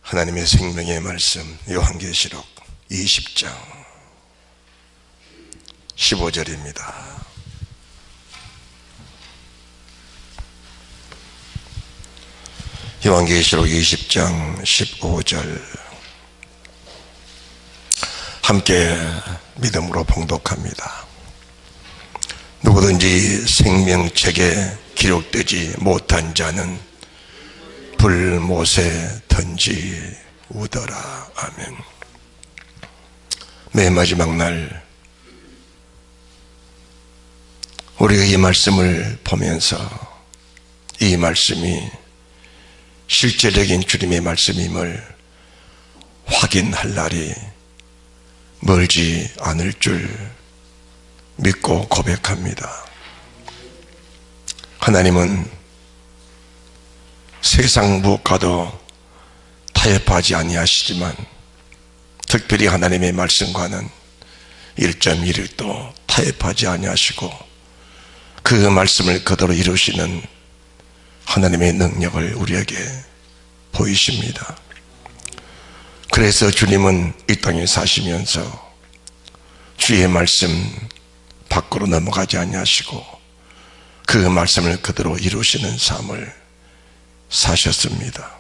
하나님의 생명의 말씀 요한계시록 20장 15절입니다. 요한계시록 20장 15절 함께 믿음으로 봉독합니다. 누구든지 생명책에 기록되지 못한 자는 불못에 던지우더라. 아멘. 맨 마지막 날 우리가 이 말씀을 보면서 이 말씀이 실제적인 주님의 말씀임을 확인할 날이 멀지 않을 줄 믿고 고백합니다. 하나님은 세상 무엇과도 타협하지 아니하시지만 특별히 하나님의 말씀과는 1.1도 타협하지 아니하시고 그 말씀을 그대로 이루시는 하나님의 능력을 우리에게 보이십니다. 그래서 주님은 이 땅에 사시면서 주의 말씀 밖으로 넘어가지 아니하시고 그 말씀을 그대로 이루시는 삶을 사셨습니다.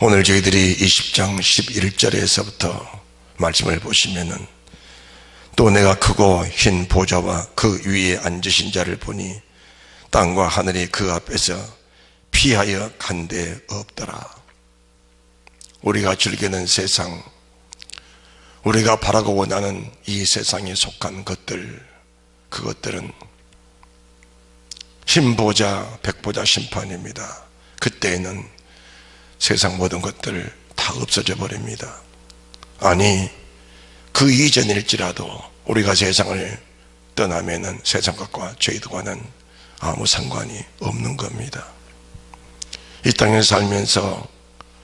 오늘 저희들이 20장 11절에서부터 말씀을 보시면은 또 내가 크고 흰 보좌와 그 위에 앉으신 자를 보니 땅과 하늘이 그 앞에서 피하여 간 데 없더라. 우리가 즐기는 세상, 우리가 바라고 원하는 이 세상에 속한 것들, 그것들은 흰 보좌, 백보좌 심판입니다. 그때에는 세상 모든 것들 다 없어져 버립니다. 아니, 그 이전일지라도 우리가 세상을 떠나면은 세상 것과 저희들과는 아무 상관이 없는 겁니다. 이 땅에 살면서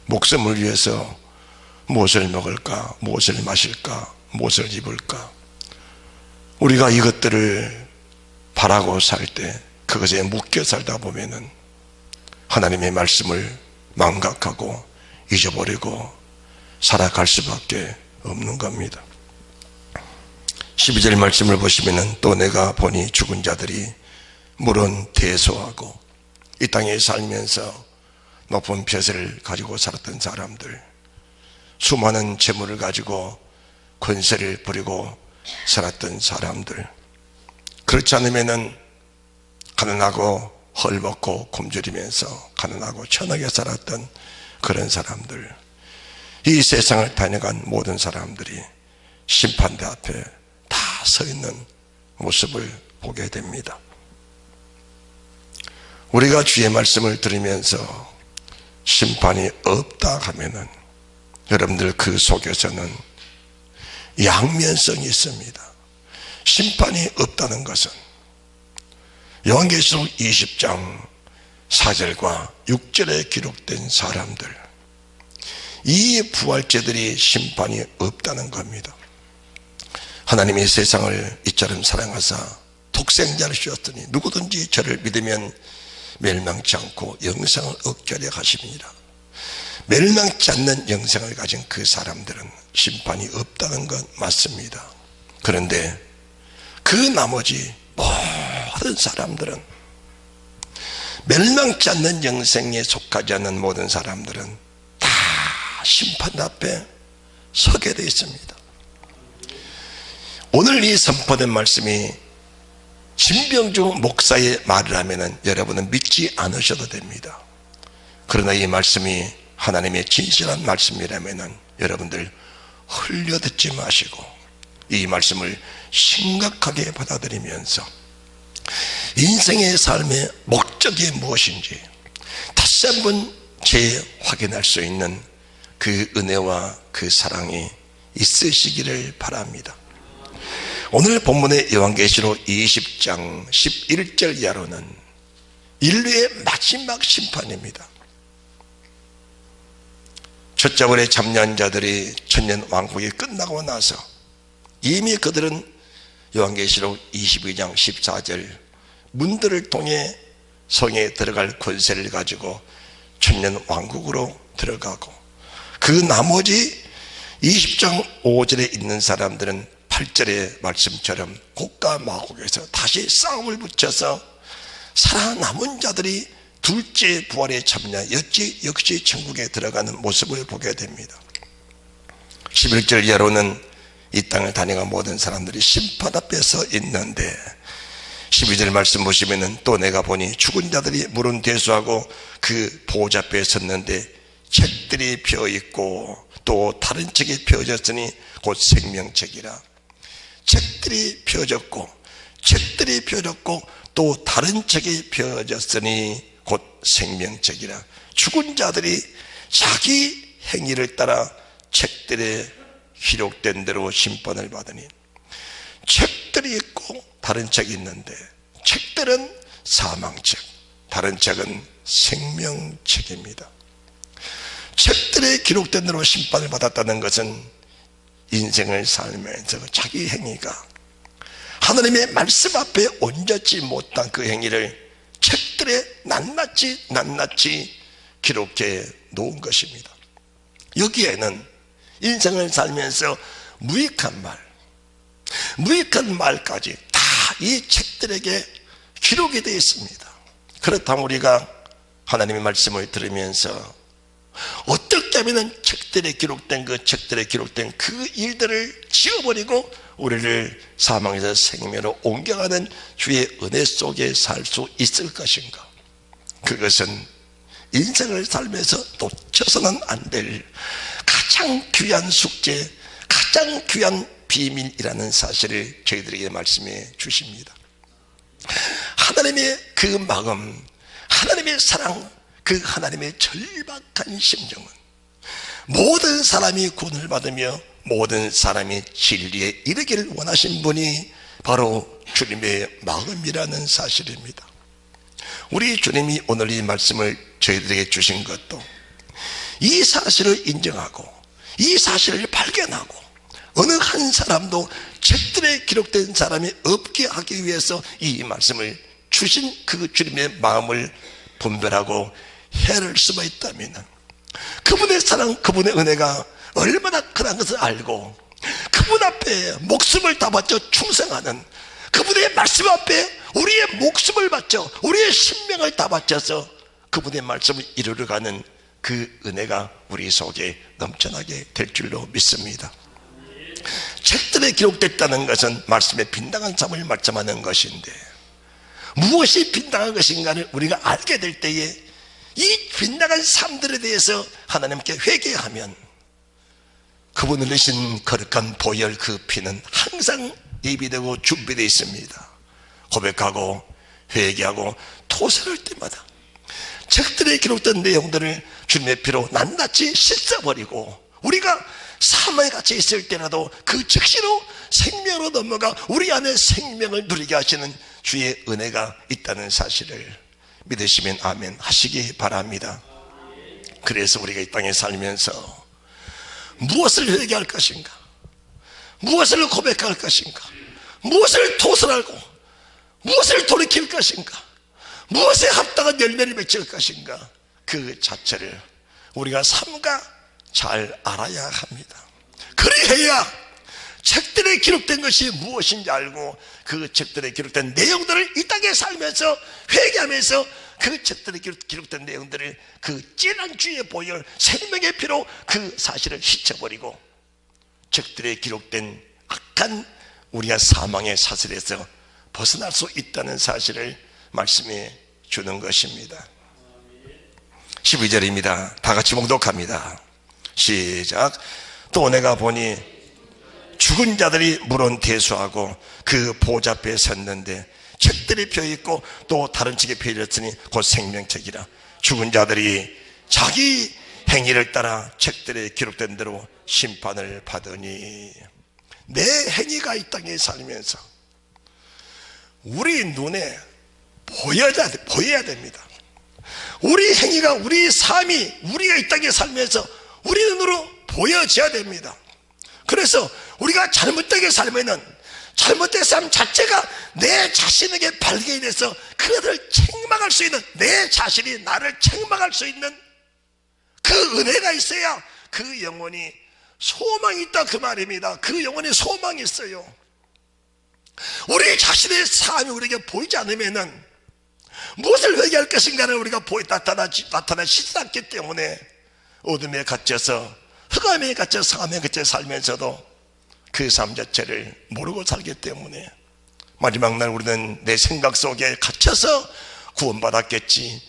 목숨을 위해서 무엇을 먹을까, 무엇을 마실까, 무엇을 입을까, 우리가 이것들을 바라고 살 때 그것에 묶여 살다 보면은 하나님의 말씀을 망각하고 잊어버리고 살아갈 수밖에 없는 겁니다. 12절 말씀을 보시면은 또 내가 보니 죽은 자들이 물은 대소하고 이 땅에 살면서 높은 벼슬을 가지고 살았던 사람들, 수많은 재물을 가지고 권세를 부리고 살았던 사람들, 그렇지 않으면은 가난하고 헐벗고 굶주리면서 가난하고 천하게 살았던 그런 사람들, 이 세상을 다녀간 모든 사람들이 심판대 앞에 다 서 있는 모습을 보게 됩니다. 우리가 주의 말씀을 들으면서 심판이 없다 하면은 여러분들 그 속에서는 양면성이 있습니다. 심판이 없다는 것은 요한계시록 20장 4절과 6절에 기록된 사람들, 이 부활체들이 심판이 없다는 겁니다. 하나님이 세상을 이처럼 사랑하사 독생자를 주었더니 누구든지 저를 믿으면 멸망치 않고 영생을 얻게 하려 하십니다. 멸망치 않는 영생을 가진 그 사람들은 심판이 없다는 건 맞습니다. 그런데 그 나머지 모든 사람들은, 멸망치 않는 영생에 속하지 않는 모든 사람들은 다 심판 앞에 서게 되어 있습니다. 오늘 이 선포된 말씀이 진병주 목사의 말을 하면은 여러분은 믿지 않으셔도 됩니다. 그러나 이 말씀이 하나님의 진실한 말씀이라면은 여러분들 흘려듣지 마시고 이 말씀을 심각하게 받아들이면서 인생의 삶의 목적이 무엇인지 다시 한번 재확인할 수 있는 그 은혜와 그 사랑이 있으시기를 바랍니다. 오늘 본문의 요한계시록 20장 11절 이하로는 인류의 마지막 심판입니다. 첫자본의 참여자들이 천년 왕국이 끝나고 나서 이미 그들은 요한계시록 22장 14절 문들을 통해 성에 들어갈 권세를 가지고 천년 왕국으로 들어가고, 그 나머지 20장 5절에 있는 사람들은 8절의 말씀처럼 곡과 마곡에서 다시 싸움을 붙여서 살아남은 자들이 둘째 부활에 참여, 역시 천국에 들어가는 모습을 보게 됩니다. 11절 이하로는 이 땅을 다니는 모든 사람들이 심판 앞에 서 있는데, 12절 말씀 보시면은 또 내가 보니 죽은 자들이 물은 대수하고 그 보호자 앞에 섰는데 책들이 펴있고 또 다른 책이 펴졌으니 곧 생명책이라. 책들이 펴졌고 또 다른 책이 펴졌으니 곧 생명책이라. 죽은 자들이 자기 행위를 따라 책들에 기록된 대로 심판을 받으니, 책들이 있고 다른 책이 있는데, 책들은 사망책, 다른 책은 생명책입니다. 책들에 기록된 대로 심판을 받았다는 것은 인생을 살면서 자기 행위가 하나님의 말씀 앞에 온전치 못한 그 행위를 책들에 낱낱이 기록해 놓은 것입니다. 여기에는 인생을 살면서 무익한 말까지 다 이 책들에게 기록이 되어 있습니다. 그렇다면 우리가 하나님의 말씀을 들으면서 어떻게 하면 책들에 기록된 그 일들을 지워버리고 우리를 사망에서 생명으로 옮겨가는 주의 은혜 속에 살 수 있을 것인가? 그것은 인생을 살면서 놓쳐서는 안 될 가장 귀한 숙제, 가장 귀한 비밀이라는 사실을 저희들에게 말씀해 주십니다. 하나님의 그 마음, 하나님의 사랑, 그 하나님의 절박한 심정은 모든 사람이 구원을 받으며 모든 사람이 진리에 이르기를 원하신 분이 바로 주님의 마음이라는 사실입니다. 우리 주님이 오늘 이 말씀을 저희들에게 주신 것도 이 사실을 인정하고 이 사실을 발견하고 어느 한 사람도 책들에 기록된 사람이 없게 하기 위해서 이 말씀을 주신 그 주님의 마음을 분별하고 헤아릴 수만 있다면, 그분의 사랑, 그분의 은혜가 얼마나 크다는 것을 알고 그분 앞에 목숨을 다 바쳐 충성하는, 그분의 말씀 앞에 우리의 목숨을 바쳐 우리의 sinh命을 다 바쳐서 그분의 말씀을 이루어가는 그 은혜가 우리 속에 넘쳐나게 될 줄로 믿습니다. 책들에 기록됐다는 것은 말씀에 빈당한 삶을 말씀하는 것인데, 무엇이 빈당한 것인가를 우리가 알게 될 때에 이 빈당한 삶들에 대해서 하나님께 회개하면 그분 흘리신 거룩한 보혈 그 피는 항상 예비되고 준비되어 있습니다. 고백하고 회개하고 토설할 때마다 책들에 기록된 내용들을 주님의 피로 낱낱이 씻어버리고, 우리가 사망에 갇혀 있을 때라도 그 즉시로 생명으로 넘어가 우리 안에 생명을 누리게 하시는 주의 은혜가 있다는 사실을 믿으시면 아멘 하시기 바랍니다. 그래서 우리가 이 땅에 살면서 무엇을 회개할 것인가, 무엇을 고백할 것인가, 무엇을 토설하고 무엇을 돌이킬 것인가, 무엇에 합당한 열매를 맺을 것인가, 그 자체를 우리가 삼가 잘 알아야 합니다. 그리해야 책들에 기록된 것이 무엇인지 알고 그 책들에 기록된 내용들을 이 땅에 살면서 회개하면서 그 책들에 기록된 내용들을 그 진한 주의 보혈 생명의 피로 그 사실을 씻어버리고 책들에 기록된 악한 우리가 사망의 사슬에서 벗어날 수 있다는 사실을 말씀해 주는 것입니다. 12절입니다. 다 같이 봉독합니다. 시작. 또 내가 보니 죽은 자들이 물은 대수하고 그 보좌 앞에 섰는데 책들이 펴있고 또 다른 책이 펴졌으니 곧 생명책이라. 죽은 자들이 자기 행위를 따라 책들에 기록된 대로 심판을 받으니, 내 행위가 이 땅에 살면서 우리 눈에 보여야 됩니다. 우리 행위가, 우리 삶이 우리가 이 땅에 살면서 우리 눈으로 보여져야 됩니다. 그래서 우리가 잘못되게 살면은 잘못된 삶 자체가 내 자신에게 발견이 돼서 그것을 책망할 수 있는, 내 자신이 나를 책망할 수 있는 그 은혜가 있어야 그 영혼이 소망이 있다 그 말입니다. 그 영혼에 소망이 있어요. 우리 자신의 삶이 우리에게 보이지 않으면은 무엇을 회개할 것인가를 우리가 나타나시지 않기 때문에 어둠에 갇혀서 흑암에 갇혀 상암에 갇혀 살면서도 그 삶 자체를 모르고 살기 때문에 마지막 날 우리는 내 생각 속에 갇혀서 구원받았겠지,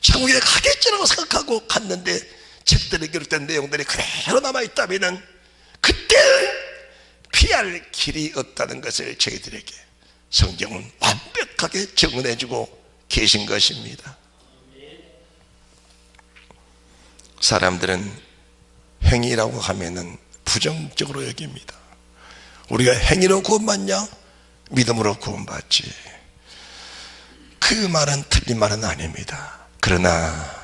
천국에 가겠지라고 생각하고 갔는데 책들에 기록된 내용들이 그대로 남아있다면 그때 피할 길이 없다는 것을 저희들에게 성경은 완벽하게 증언해주고 계신 것입니다. 사람들은 행위라고 하면은 부정적으로 여깁니다. 우리가 행위로 구원받냐? 믿음으로 구원받지. 그 말은 틀린 말은 아닙니다. 그러나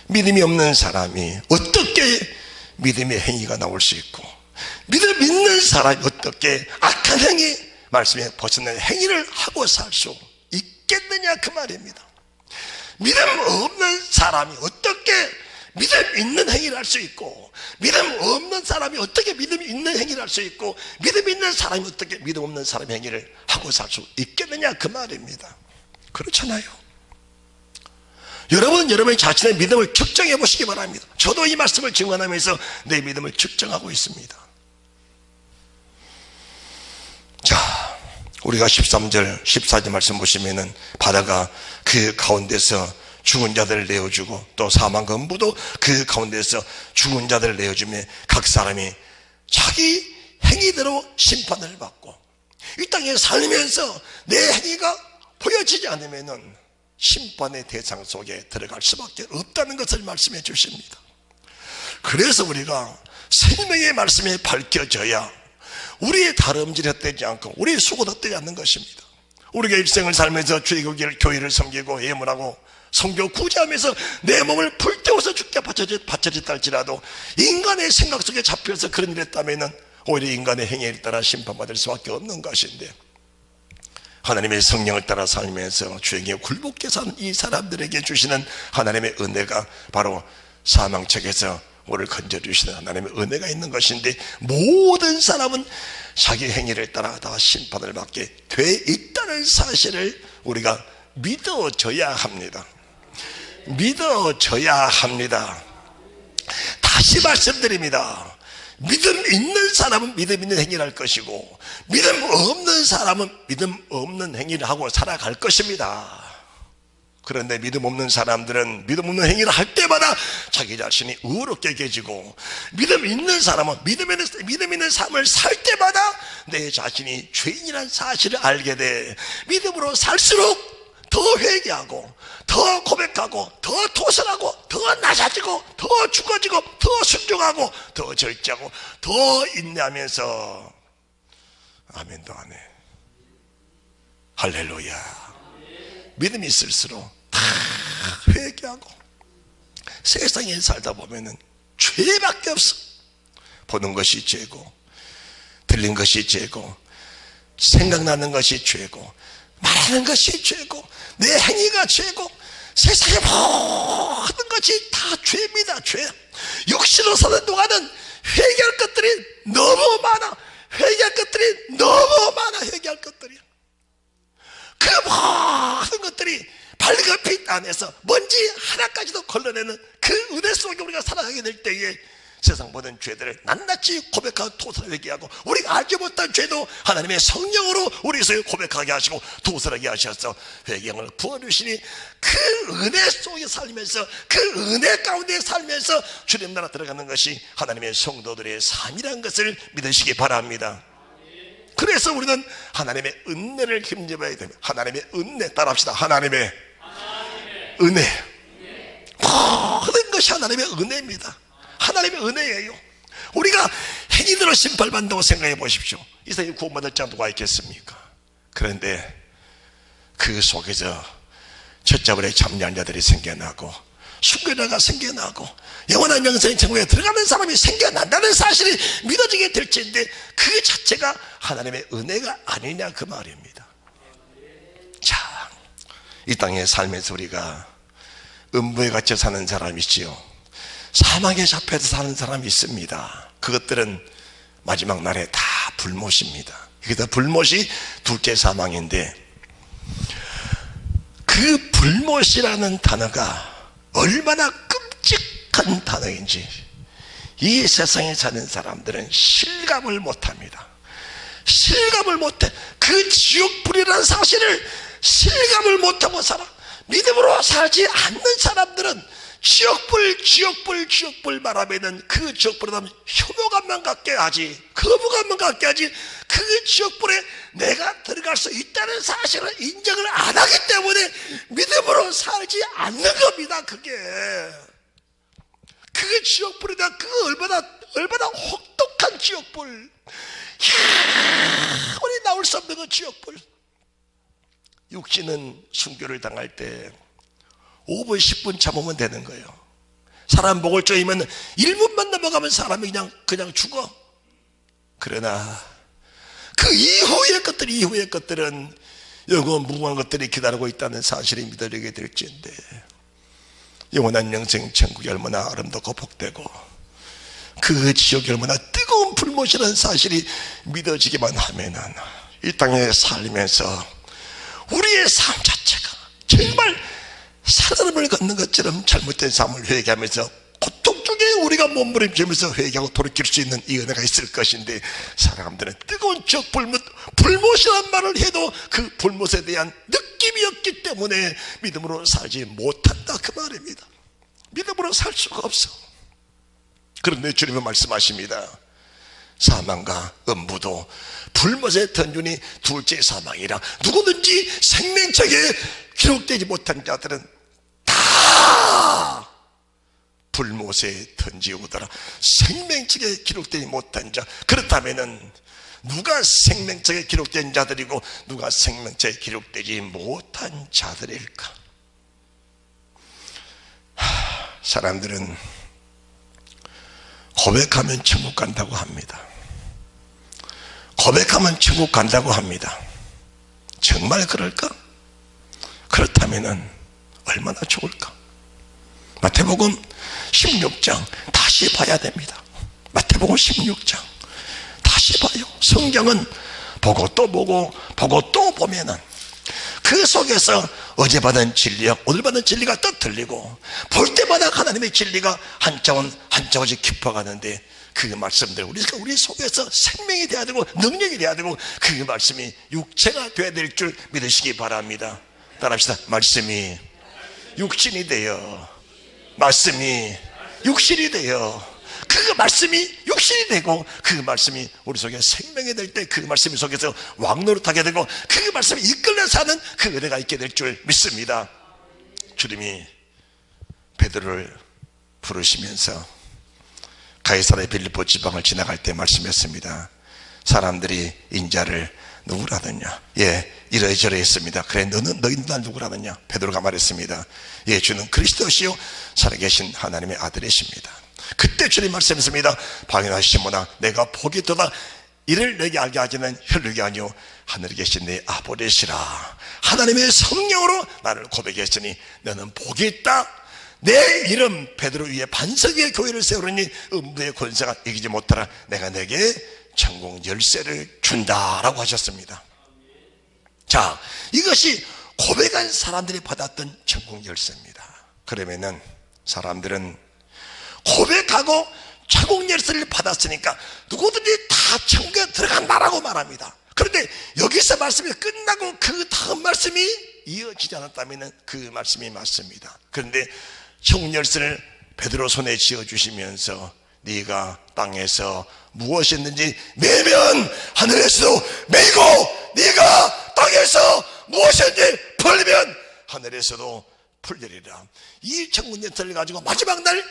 믿음이 없는 사람이 어떻게 믿음의 행위가 나올 수 있고, 믿음 있는 사람이 어떻게 악한 행위, 말씀에 벗어난 행위를 하고 살 수 있겠느냐 그 말입니다. 믿음 없는 사람이 어떻게 믿음 있는 행위를 할 수 있고, 믿음 없는 사람이 어떻게 믿음이 있는 행위를 할 수 있고, 믿음 있는 사람이 어떻게 믿음 없는 사람의 행위를 하고 살 수 있겠느냐 그 말입니다. 그렇잖아요. 여러분의 자신의 믿음을 측정해 보시기 바랍니다. 저도 이 말씀을 증언하면서 내 믿음을 측정하고 있습니다. 자, 우리가 13절 14절 말씀 보시면은 바다가 그 가운데서 죽은 자들을 내어주고 또 사망금부도 그 가운데서 죽은 자들을 내어주며 각 사람이 자기 행위대로 심판을 받고, 이 땅에 살면서 내 행위가 보여지지 않으면은 심판의 대상 속에 들어갈 수밖에 없다는 것을 말씀해 주십니다. 그래서 우리가 생명의 말씀이 밝혀져야 우리의 다름질이 헛되지 않고 우리의 수고도 헛되지 않는 것입니다. 우리가 일생을 살면서 주의 교회를 섬기고 예물하고 성교 구제하면서 내 몸을 불태워서 죽게 바쳐졌다 할지라도 인간의 생각 속에 잡혀서 그런 일을 했다면 오히려 인간의 행위에 따라 심판받을 수밖에 없는 것인데, 하나님의 성령을 따라 살면서 주에게 굴복해 사는 이 사람들에게 주시는 하나님의 은혜가 바로 사망책에서 우리를 건져주시는 하나님의 은혜가 있는 것인데, 모든 사람은 자기 행위를 따라 다 심판을 받게 돼 있다는 사실을 우리가 믿어줘야 합니다. 믿어줘야 합니다. 다시 말씀드립니다. 믿음 있는 사람은 믿음 있는 행위를 할 것이고, 믿음 없는 사람은 믿음 없는 행위를 하고 살아갈 것입니다. 그런데 믿음 없는 사람들은 믿음 없는 행위를 할 때마다 자기 자신이 의롭게 여겨지고, 믿음 있는 사람은 믿음 있는 삶을 살 때마다 내 자신이 죄인이라는 사실을 알게 돼 믿음으로 살수록 더 회개하고 더 고백하고 더 도전하고 더 낮아지고 더 죽어지고 더 순종하고 더 절제하고 더 인내하면서 아멘도 안 해. 할렐루야. 믿음이 있을수록 다 회개하고, 세상에 살다 보면은 죄밖에 없어. 보는 것이 죄고, 들린 것이 죄고, 생각나는 것이 죄고, 말하는 것이 죄고, 내 행위가 죄고, 세상의 모든 것이 다 죄입니다. 죄. 육신으로 사는 동안은 회개할 것들이 너무 많아. 회개할 것들이 너무 많아. 회개할 것들이. 그 모든 것들이 밝은 빛 안에서 먼지 하나까지도 걸러내는 그 은혜 속에 우리가 살아가게 될 때에 세상 모든 죄들을 낱낱이 고백하고 도설하게 회개하고, 우리가 알지 못한 죄도 하나님의 성령으로 우리 속에 고백하게 하시고 도설하게 하셔서 회개를 부어주시니, 그 은혜 속에 살면서 그 은혜 가운데 살면서 주님 나라 들어가는 것이 하나님의 성도들의 삶이라는 것을 믿으시기 바랍니다. 그래서 우리는 하나님의 은혜를 힘입어야 됩니다. 하나님의 은혜 따라합시다. 하나님의 은혜. 모든 것이 하나님의 은혜입니다. 하나님의 은혜예요. 우리가 행위대로 심판받는다고 생각해 보십시오. 이 세상에 구원받을 자 누가 있겠습니까? 그런데 그 속에서 첫자벌에 참여한 자들이 생겨나고, 순교자가 생겨나고, 영원한 영생의 천국에 들어가는 사람이 생겨난다는 사실이 믿어지게 될지인데, 그 자체가 하나님의 은혜가 아니냐 그 말입니다. 자, 이 땅에 살면서 우리가 음부에 갇혀 사는 사람이지요. 사망에 잡혀서 사는 사람이 있습니다. 그것들은 마지막 날에 다 불못입니다. 이게 다 불못이 둘째 사망인데, 그 불못이라는 단어가 얼마나 끔찍한 단어인지 이 세상에 사는 사람들은 실감을 못합니다. 실감을 못해. 그 지옥불이라는 사실을 실감을 못하고 살아. 믿음으로 살지 않는 사람들은 지옥불 말하면은 그 지옥불에 대한 혐오감만 갖게 하지, 거부감만 갖게 하지, 그 지옥불에 내가 들어갈 수 있다는 사실을 인정을 안 하기 때문에 믿음으로 살지 않는 겁니다. 그게 그 지옥불에 대한 그 얼마나 혹독한 지옥불, 우리 나올 수 없는 그 지옥불. 육신은 순교를 당할 때 5분 10분 참으면 되는 거예요. 사람 목을 조이면 1분만 넘어가면 사람이 그냥 죽어. 그러나 그 이후의 것들은 영원 무궁한 것들이 기다리고 있다는 사실을 믿어지게 될지인데, 영원한 영생 천국이 얼마나 아름답고 복되고 그 지옥이 얼마나 뜨거운 불못이라는 사실이 믿어지기만 하면은 이 땅에 살면서 우리의 삶 자체가 정말 살아남을 걷는 것처럼 잘못된 삶을 회개하면서 고통 중에 우리가 몸부림치면서 회개하고 돌이킬 수 있는 이 은혜가 있을 것인데, 사람들은 뜨거운 지옥 불못이라는 말을 해도 그 불못에 대한 느낌이 없기 때문에 믿음으로 살지 못한다, 그 말입니다. 믿음으로 살 수가 없어. 그런데 주님은 말씀하십니다. 사망과 음부도 불못에 던지니 둘째 사망이라. 누구든지 생명책에 기록되지 못한 자들은 다 불못에 던지우더라. 생명책에 기록되지 못한 자. 그렇다면은 누가 생명책에 기록된 자들이고 누가 생명책에 기록되지 못한 자들일까? 사람들은 고백하면 천국 간다고 합니다. 고백하면 천국 간다고 합니다. 정말 그럴까? 그렇다면 얼마나 좋을까? 마태복음 16장 다시 봐야 됩니다. 마태복음 16장 다시 봐요. 성경은 보고 또 보고 또 보면은 그 속에서 어제 받은 진리와 오늘 받은 진리가 또 들리고, 볼 때마다 하나님의 진리가 한 차원씩 깊어가는데, 그 말씀들 우리 속에서 생명이 돼야 되고 능력이 돼야 되고, 그 말씀이 육체가 돼야 될 줄 믿으시기 바랍니다. 따라합시다. 말씀이 육신이 되어, 말씀이 육신이 되어, 그 말씀이 육신이 되고 그 말씀이 우리 속에 생명이 될 때 그 말씀 속에서 왕노릇하게 되고 그 말씀이 이끌려 사는 그 은혜가 있게 될 줄 믿습니다. 주님이 베드로를 부르시면서 가이사랴 빌립보 지방을 지나갈 때 말씀했습니다. 사람들이 인자를 누구라느냐? 예, 이러저러 했습니다. 그래, 너희는 날 누구라느냐? 베드로가 말했습니다. 예, 주는 그리스도시요 살아계신 하나님의 아들이십니다. 그때 주님 말씀했습니다. 방언하 시몬아, 내가 복이 있도다. 이를 내게 알게 하지는 혈육이 아니요 하늘에 계신 내 아버지시라. 하나님의 성령으로 나를 고백했으니 너는 복이 있다. 내 이름 베드로 위에 반석 위에 교회를 세우려니 음부의 권세가 이기지 못하라. 내가 내게 천국 열쇠를 준다라고 하셨습니다. 자, 이것이 고백한 사람들이 받았던 천국 열쇠입니다. 그러면은 사람들은 고백하고 천국 열쇠를 받았으니까 누구든지 다 천국에 들어간다라고 말합니다. 그런데 여기서 말씀이 끝나고 그 다음 말씀이 이어지지 않았다면 그 말씀이 맞습니다. 그런데 천국 열쇠를 베드로 손에 쥐어주시면서 네가 땅에서 무엇이 있는지 매면 하늘에서도 매이고, 네가 땅에서 무엇이 있는지 풀리면 하늘에서도 풀리리라. 이 천국 열쇠를 가지고 마지막 날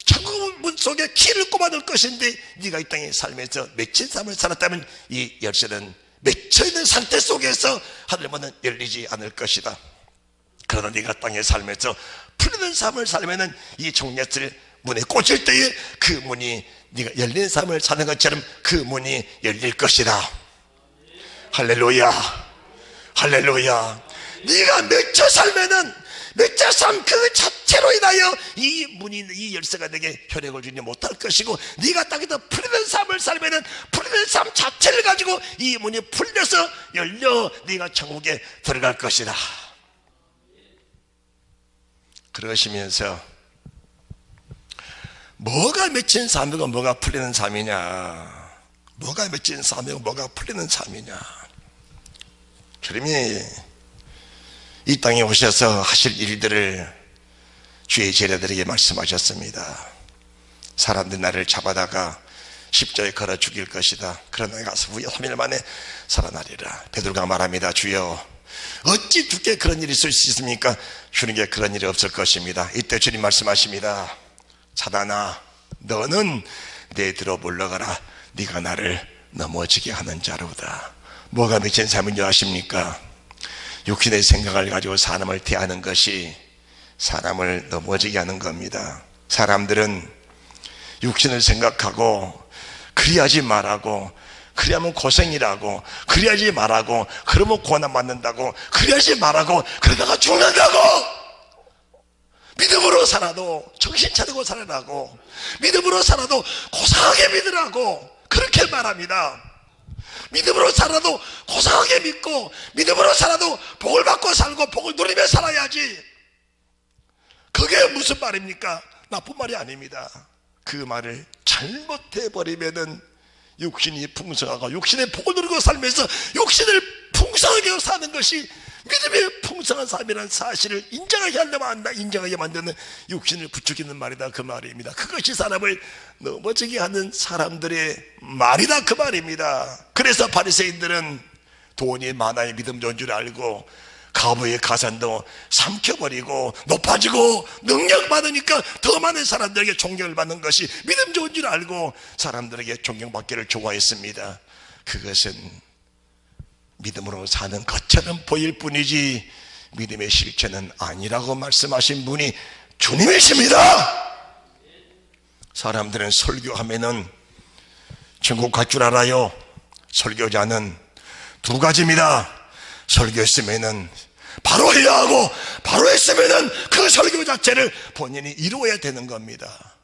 천국 문 속에 키를 꼽아둘 것인데, 네가 이 땅에 살면서 맺힌 삶을 살았다면 이 열쇠는 맺혀있는 상태 속에서 하늘문은 열리지 않을 것이다. 그러나 네가 땅에 살면서 풀리는 삶을 살면은 이 천국 열쇠를 문에 꽂힐 때에 그 문이 네가 열린 삶을 사는 것처럼 그 문이 열릴 것이다. 할렐루야, 할렐루야. 네가 맺혀 살면은 맺힌 삶 그 자체로 인하여 이 문이, 이 열쇠가 내게 혈액을 주지 못할 것이고, 네가 땅에서 풀리는 삶을 살면은 풀리는 삶 자체를 가지고 이 문이 풀려서 열려 네가 천국에 들어갈 것이다. 그러시면서 뭐가 맺힌 삶이고 뭐가 풀리는 삶이냐, 뭐가 맺힌 삶이고 뭐가 풀리는 삶이냐. 주님이 이 땅에 오셔서 하실 일들을 주의 제자들에게 말씀하셨습니다. 사람들이 나를 잡아다가 십자가에 걸어 죽일 것이다. 그러나 내가 가서 후에 3일 만에 살아나리라. 베드로가 말합니다. 주여, 어찌 주께 그런 일이 있을 수 있습니까? 주님께 그런 일이 없을 것입니다. 이때 주님 말씀하십니다. 사단아, 너는 내 뒤로 물러가라. 네가 나를 넘어지게 하는 자로다. 뭐가 맺힌 삶인지 아십니까? 육신의 생각을 가지고 사람을 대하는 것이 사람을 넘어지게 하는 겁니다. 사람들은 육신을 생각하고 그리하지 말라고, 그리하면 고생이라고, 그리하지 말라고, 그러면 고난 받는다고, 그리하지 말라고, 그러다가 죽는다고, 믿음으로 살아도 정신 차리고 살아라고, 믿음으로 살아도 고상하게 믿으라고 그렇게 말합니다. 믿음으로 살아도 고상하게 믿고, 믿음으로 살아도 복을 받고 살고 복을 누리며 살아야지. 그게 무슨 말입니까? 나쁜 말이 아닙니다. 그 말을 잘못해버리면은 육신이 풍성하고 육신의 복을 누리고 살면서 육신을 풍성하게 사는 것이 믿음의 풍성한 삶이라는 사실을 인정하게 만드는 육신을 부추기는 말이다, 그 말입니다. 그것이 사람을 넘어지게 하는 사람들의 말이다, 그 말입니다. 그래서 바리새인들은 돈이 많아야 믿음 좋은 줄 알고 가부의 가산도 삼켜버리고 높아지고 능력 받으니까 더 많은 사람들에게 존경을 받는 것이 믿음 좋은 줄 알고 사람들에게 존경받기를 좋아했습니다. 그것은 믿음으로 사는 것처럼 보일 뿐이지 믿음의 실체는 아니라고 말씀하신 분이 주님이십니다. 사람들은 설교하면은 천국 갈 줄 알아요. 설교자는 두 가지입니다. 설교했으면은 바로 해야 하고, 바로 했으면은 그 설교 자체를 본인이 이루어야 되는 겁니다.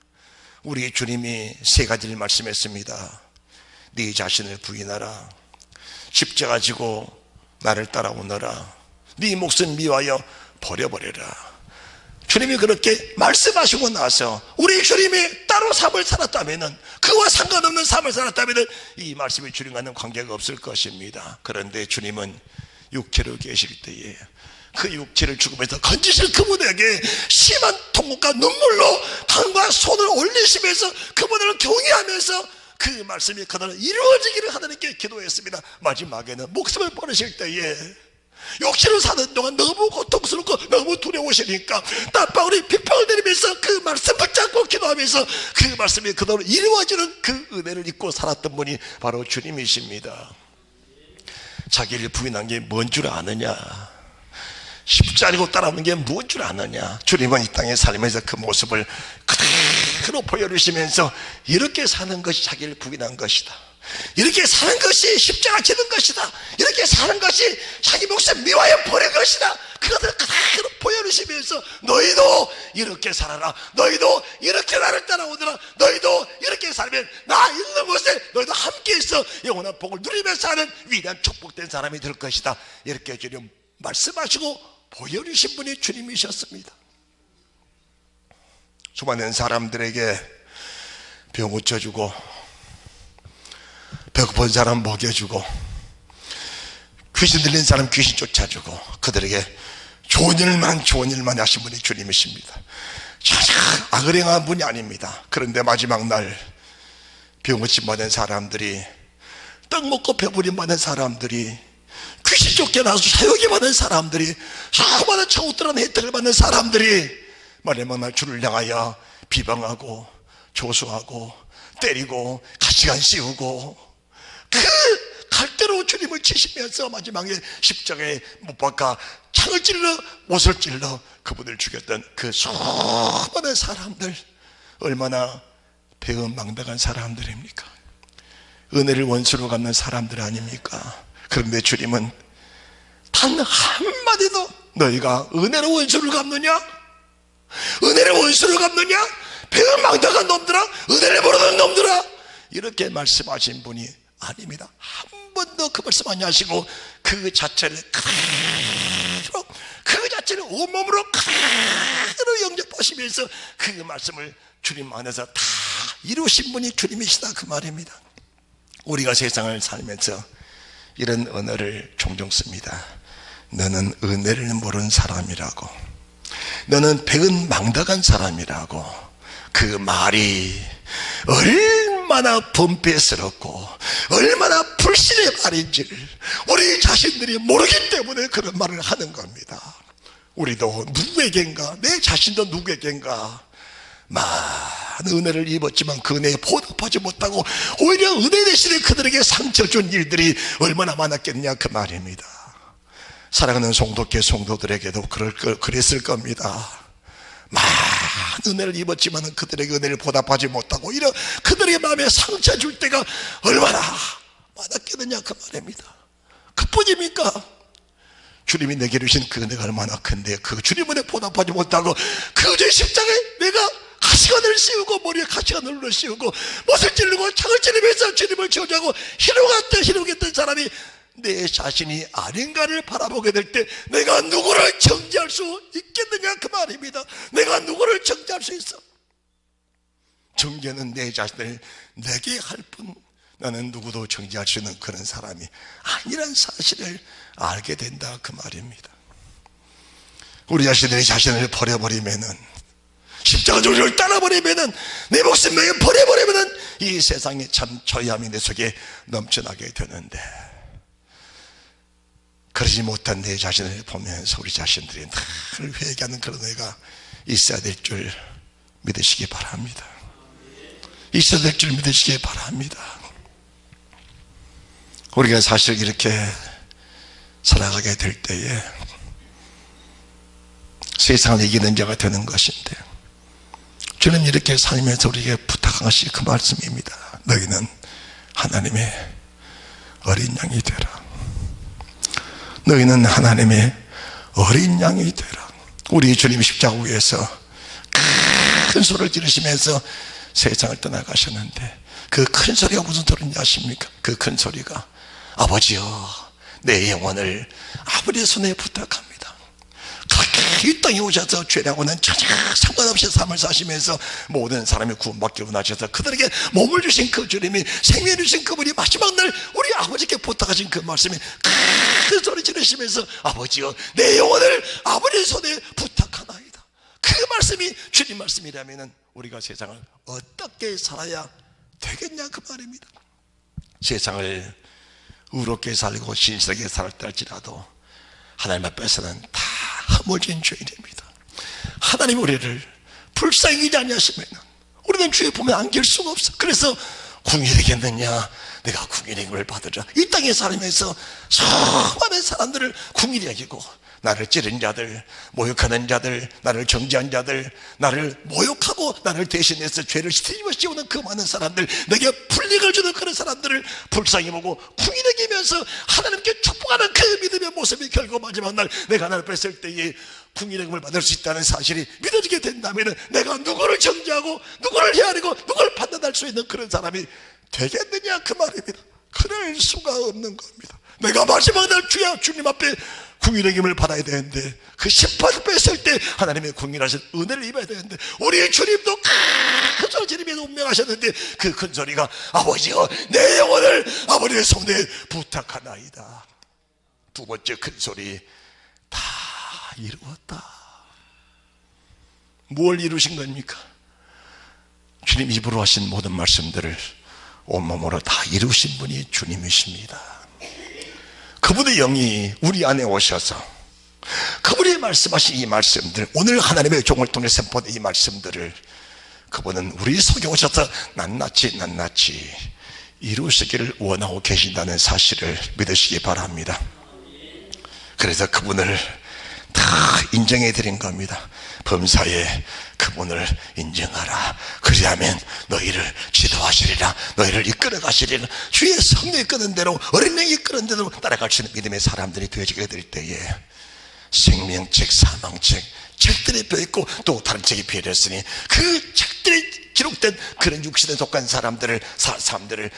우리 주님이 세 가지를 말씀했습니다. 네 자신을 부인하라. 십자가 지고 나를 따라오너라. 네 목숨 미워하여 버려버려라. 주님이 그렇게 말씀하시고 나서 우리 주님이 따로 삶을 살았다면, 그와 상관없는 삶을 살았다면 이 말씀이 주님과는 관계가 없을 것입니다. 그런데 주님은 육체로 계실 때에 그 육체를 죽음에서 건지실 그분에게 심한 통곡과 눈물로 땅과 손을 올리시면서 그분을 경외하면서 그 말씀이 그날은 이루어지기를 하나님께 기도했습니다. 마지막에는 목숨을 버리실 때에 육신을 사는 동안 너무 고통스럽고 너무 두려우시니까 땀방울이 빗방울 내리면서 그 말씀 붙잡고 기도하면서 그 말씀이 그대로 이루어지는 그 은혜를 잊고 살았던 분이 바로 주님이십니다. 자기를 부인한 게 뭔 줄 아느냐, 십자가로 따라오는 게 뭔 줄 아느냐. 주님은 이 땅에 살면서 그 모습을 그대로 보여주시면서 이렇게 사는 것이 자기를 부인한 것이다, 이렇게 사는 것이 십자가 지는 것이다, 이렇게 사는 것이 자기 목숨 미워해 버린 것이다, 그것을 그대로 보여주시면서 너희도 이렇게 살아라, 너희도 이렇게 나를 따라오더라, 너희도 이렇게 살면 나 있는 곳에 너희도 함께 있어 영원한 복을 누리면서 사는 위대한 축복된 사람이 될 것이다, 이렇게 주님 말씀하시고 보여주신 분이 주님이셨습니다. 수많은 사람들에게 병 고쳐주고 배고픈 사람 먹여주고 귀신 들린 사람 귀신 쫓아주고 그들에게 좋은 일만 하신 분이 주님이십니다. 전혀 악을 행한 분이 아닙니다. 그런데 마지막 날 병 고침 받은 사람들이, 떡 먹고 배부림 받은 사람들이, 귀신 쫓겨나서 사역이 받은 사람들이, 수많은 천국들한 혜택을 받는 사람들이 마지막 날 주를 향하여 비방하고 조소하고 때리고 가시관 씌우고 그 갈대로 주님을 치시면서 마지막에 십자가에 못 박아 창을 찔러 못을 찔러 그분을 죽였던 그 수많은 사람들, 얼마나 배은망덕한 사람들입니까? 은혜를 원수로 갚는 사람들 아닙니까? 그런데 주님은 단 한마디도 너희가 은혜로 원수를 갚느냐? 은혜로 원수를 갚느냐? 배은망덕한 놈들아, 은혜를 모르는 놈들아, 이렇게 말씀하신 분이 아닙니다. 한 번도 그 말씀 안 하시고 그 자체를 그대로, 그 자체를 온몸으로 그대로 영접하시면서 그 말씀을 주님 안에서 다 이루신 분이 주님이시다, 그 말입니다. 우리가 세상을 살면서 이런 언어를 종종 씁니다. 너는 은혜를 모르는 사람이라고, 너는 배은망덕한 사람이라고. 그 말이 얼마나 범죄스럽고 얼마나 불신의 말인지를 우리 자신들이 모르기 때문에 그런 말을 하는 겁니다. 우리도 누구에겐가, 내 자신도 누구에겐가 많은 은혜를 입었지만 그 은혜에 보답하지 못하고 오히려 은혜 대신에 그들에게 상처 준 일들이 얼마나 많았겠냐, 그 말입니다. 사랑하는 성도께 성도들에게도 그랬을 겁니다. 많은 은혜를 입었지만 그들에게 은혜를 보답하지 못하고 오히려 그들에게 마음에 상처 줄 때가 얼마나 많았겠느냐, 그 말입니다. 그뿐입니까? 주님이 내게 주신 그 은혜가 얼마나 큰데 그 주님 은혜 보답하지 못하고 그 죄 십자가에 내가 가시관을 씌우고 머리에 가시관을 씌우고 못을 찌르고 창을 찌르면서 주님을 저주하고 희롱했던 사람이 내 자신이 아닌가를 바라보게 될 때 내가 누구를 정죄할 수 있겠느냐, 그 말입니다. 내가 누구를 정죄할 수 있어? 정죄는 내 자신을 내게 할 뿐 나는 누구도 정죄할 수 있는 그런 사람이 아니란 사실을 알게 된다, 그 말입니다. 우리 자신들이 자신을 버려버리면은, 십자가 조직을 따라버리면은, 내 목숨 명예 버려버리면은 이 세상에 참 저희함이 내 속에 넘쳐나게 되는데, 그러지 못한 내 자신을 보면서 우리 자신들이 늘 회개하는 그런 애가 있어야 될 줄 믿으시기 바랍니다. 있어야 될 줄 믿으시기 바랍니다. 우리가 사실 이렇게 살아가게 될 때에 세상을 이기는 자가 되는 것인데, 주님 이렇게 살면서 우리에게 부탁하신 그 말씀입니다. 너희는 하나님의 어린 양이 되라. 너희는 하나님의 어린 양이 되라. 우리 주님 십자가 위에서 큰 소리를 지르시면서 세상을 떠나가셨는데 그 큰 소리가 무슨 소리인지 아십니까? 그 큰 소리가 아버지여, 내 영혼을 아버지의 손에 부탁합니다. 이 땅에 오셔서 죄라고는 전혀 상관없이 삶을 사시면서 모든 사람이 구원받기 원하셔서 그들에게 몸을 주신 그 주님이, 생명을 주신 그분이 마지막 날 우리 아버지께 부탁하신 그 말씀이 큰 소리 지르시면서 아버지여, 내 영혼을 아버지의 손에 부탁하나이다. 그 말씀이 주님 말씀이라면 우리가 세상을 어떻게 살아야 되겠냐, 그 말입니다. 세상을 의롭게 살고 신실하게 살았다 할지라도 하나님 앞에서는 다 허물진 죄인입니다. 하나님 우리를 불쌍히 여기지 아니하시면 우리는 주의 품에 안길 수가 없어. 그래서 궁이 되겠느냐, 내가 궁의 행을 받으라. 이 땅에 살면서 수많은 사람들을 궁이 여기고 나를 찌른 자들, 모욕하는 자들, 나를 정죄한 자들, 나를 모욕하고 나를 대신해서 죄를 씌우는 그 많은 사람들, 내게 불이익을 주는 그런 사람들을 불쌍히 보고 궁이 여기면서 하나님께 축복하는 그 믿음의 모습이 결국 마지막 날 내가 하나님 앞에 설 때에 궁의 행을 받을 수 있다는 사실이 믿어지게 된다면 내가 누구를 정죄하고 누구를 헤아리고 누구를 판단할 수 있는 그런 사람이 되겠느냐, 그 말입니다. 그럴 수가 없는 겁니다. 내가 마지막 날 주님 앞에 궁일의 받아야 되는데 그 심판을 뺐을 때 하나님의 궁일하신 은혜를 입어야 되는데 우리 주님도 큰 소리 지르면서 운명하셨는데 그 큰 소리가 아버지여, 내 영혼을 아버지의 손에 부탁하나이다. 두 번째 큰 소리, 다 이루었다. 뭘 이루신 겁니까? 주님 입으로 하신 모든 말씀들을 온몸으로 다 이루신 분이 주님이십니다. 그분의 영이 우리 안에 오셔서 그분이 말씀하신 이 말씀들, 오늘 하나님의 종을 통해 선포된 이 말씀들을 그분은 우리 속에 오셔서 낱낱이 이루시기를 원하고 계신다는 사실을 믿으시기 바랍니다. 그래서 그분을 다 인정해 드린 겁니다. 범사에 그분을 인정하라. 그리하면 너희를 지도하시리라. 너희를 이끌어 가시리라. 주의 성령이 이끄는 대로, 어린 양이 이끄는 대로 따라갈 수 있는 믿음의 사람들이 되어지게 될 때에 생명책, 사망책, 책들이 펴있고 또 다른 책이 펴졌으니 그 책들이 기록된 그런 육신에 속한 사람들을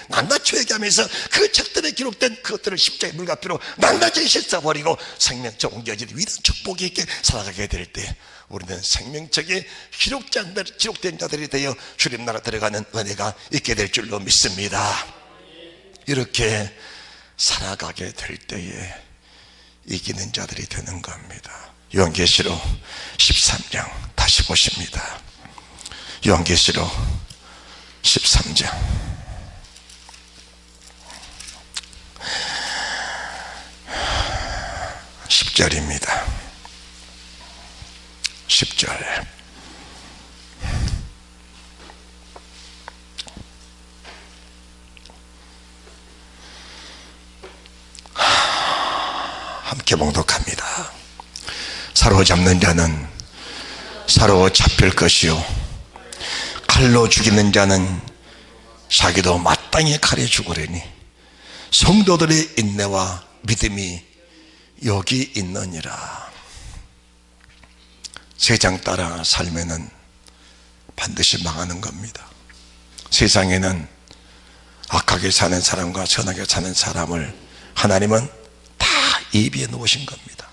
낱낱이 회개하면서 그 책들에 기록된 그것들을 십자가의 물가피로 낱낱이 씻어버리고 생명책 옮겨진 위대한 축복이 있게 살아가게 될 때 우리는 생명책에 기록된 자들이 되어 주님 나라 들어가는 은혜가 있게 될 줄로 믿습니다. 이렇게 살아가게 될 때에 이기는 자들이 되는 겁니다. 요한계시록 13장 다시 보십니다. 요한계시록 13장 10절입니다. 10절 함께 봉독합니다. 사로잡는 자는 사로잡힐 것이요 칼로 죽이는 자는 자기도 마땅히 칼에 죽으려니 성도들의 인내와 믿음이 여기 있느니라. 세상 따라 살면은 반드시 망하는 겁니다. 세상에는 악하게 사는 사람과 선하게 사는 사람을 하나님은 다 예비해 놓으신 겁니다.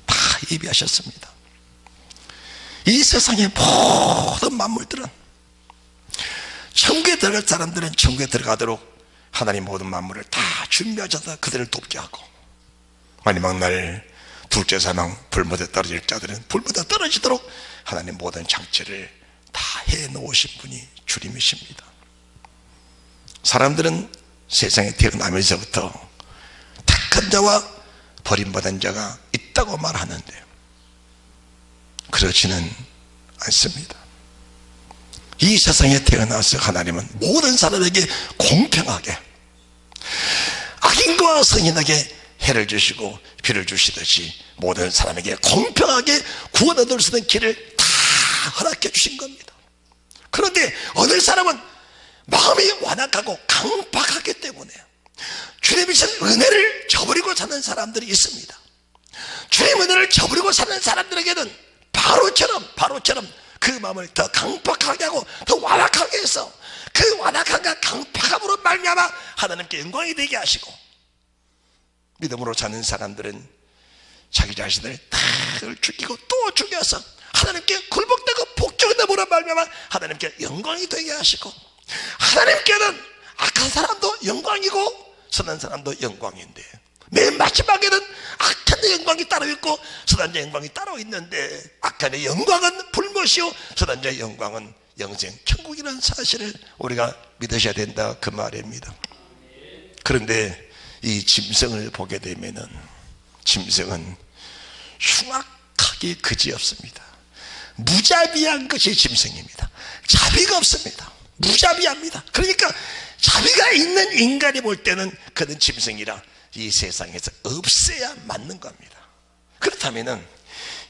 다 예비하셨습니다. 이 세상의 모든 만물들은 천국에 들어갈 사람들은 천국에 들어가도록 하나님 모든 만물을 다 준비하셔서 그들을 돕게 하고, 마지막 날 둘째 사망 불못에 떨어질 자들은 불못에 떨어지도록 하나님 모든 장치를 다 해놓으신 분이 주님이십니다. 사람들은 세상에 태어나면서부터 택한 자와 버림받은 자가 있다고 말하는데 그렇지는 않습니다. 이 세상에 태어나서 하나님은 모든 사람에게 공평하게 악인과 선인에게 해를 주시고 비를 주시듯이 모든 사람에게 공평하게 구원 얻을 수 있는 길을 다 허락해 주신 겁니다. 그런데 어느 사람은 마음이 완악하고 강박하기 때문에 주님이 주신 은혜를 저버리고 사는 사람들이 있습니다. 주님의 은혜를 저버리고 사는 사람들에게는 바로처럼 그 마음을 더 강박하게 하고 더 완악하게 해서 그 완악함과 강박함으로 말미암아 하나님께 영광이 되게 하시고, 믿음으로 사는 사람들은 자기 자신을 다 죽이고 또 죽여서 하나님께 굴복되고 복종됨으로 말미암아 하나님께 영광이 되게 하시고, 하나님께는 악한 사람도 영광이고 선한 사람도 영광인데 맨 마지막에는 악한 자의 영광이 따로 있고 선한 자의 영광이 따로 있는데, 악한 자의 영광은 불못이요 선한 자의 영광은 영생 천국이라는 사실을 우리가 믿으셔야 된다, 그 말입니다. 그런데 이 짐승을 보게 되면은 짐승은 흉악하게 그지없습니다. 무자비한 것이 짐승입니다. 자비가 없습니다. 무자비합니다. 그러니까 자비가 있는 인간이 볼 때는 그는 짐승이라 이 세상에서 없애야 맞는 겁니다. 그렇다면은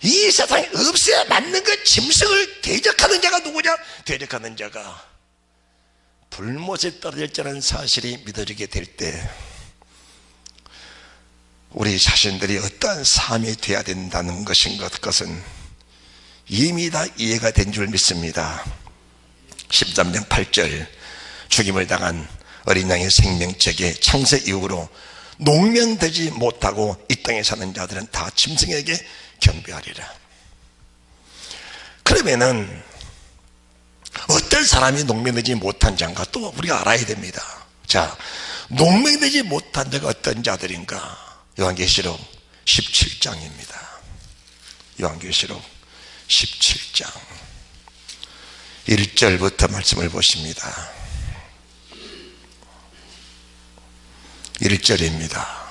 이 세상에 없애야 맞는 그 짐승을 대적하는 자가 누구냐? 대적하는 자가 불못에 떨어질 자라는 사실이 믿어지게 될 때 우리 자신들이 어떠한 삶이 되어야 된다는 것은 이미 다 이해가 된 줄 믿습니다. 13장 8절 죽임을 당한 어린 양의 생명책에 창세 이후로 농면되지 못하고 이 땅에 사는 자들은 다 짐승에게 경배하리라. 그러면은 어떤 사람이 농면되지 못한 자인가 또 우리가 알아야 됩니다. 자, 농면되지 못한 자가 어떤 자들인가? 요한계시록 17장입니다. 요한계시록 17장 1절부터 말씀을 보십니다. 1절입니다.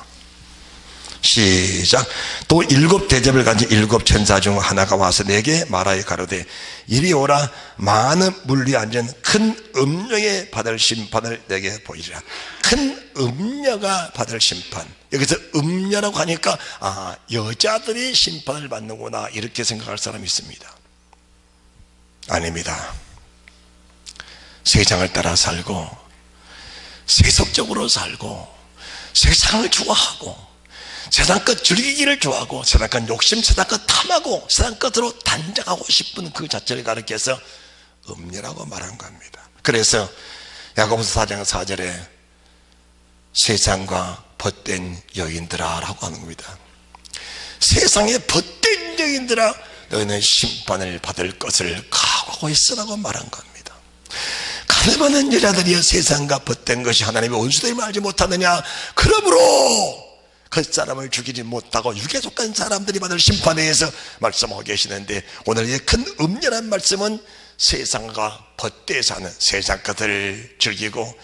시작. 또 7 대접을 가진 7 천사 중 하나가 와서 내게 말하여 가로되 이리 오라. 많은 물리 앉은 큰 음녀의 받을 심판을 내게 보이리라. 큰 음녀가 받을 심판. 여기서 음녀 음녀라고 하니까 여자들이 심판을 받는구나 이렇게 생각할 사람이 있습니다. 아닙니다. 세상을 따라 살고 세속적으로 살고 세상을 좋아하고 세상 것 즐기기를 좋아하고 세상 것 욕심, 세상 것 탐하고 세상 것으로 단장하고 싶은 그 자체를 가리켜서 음녀라고 말한 겁니다. 그래서 야고보서 4장 4절에 세상과 벗된 여인들아 라고 하는 겁니다. 세상에 벗된 여인들아 너희는 심판을 받을 것을 각오하고 있으라고 말한 겁니다. 가늠하는 여자들이여 세상과 벗된 것이 하나님의 원수됨을 알지 못하느냐. 그러므로 그 사람을 죽이지 못하고 육에 속한 사람들이 받을 심판에 대해서 말씀하고 계시는데, 오늘 이 큰 음녀란 말씀은 세상과 벗대 사는, 세상 것을 즐기고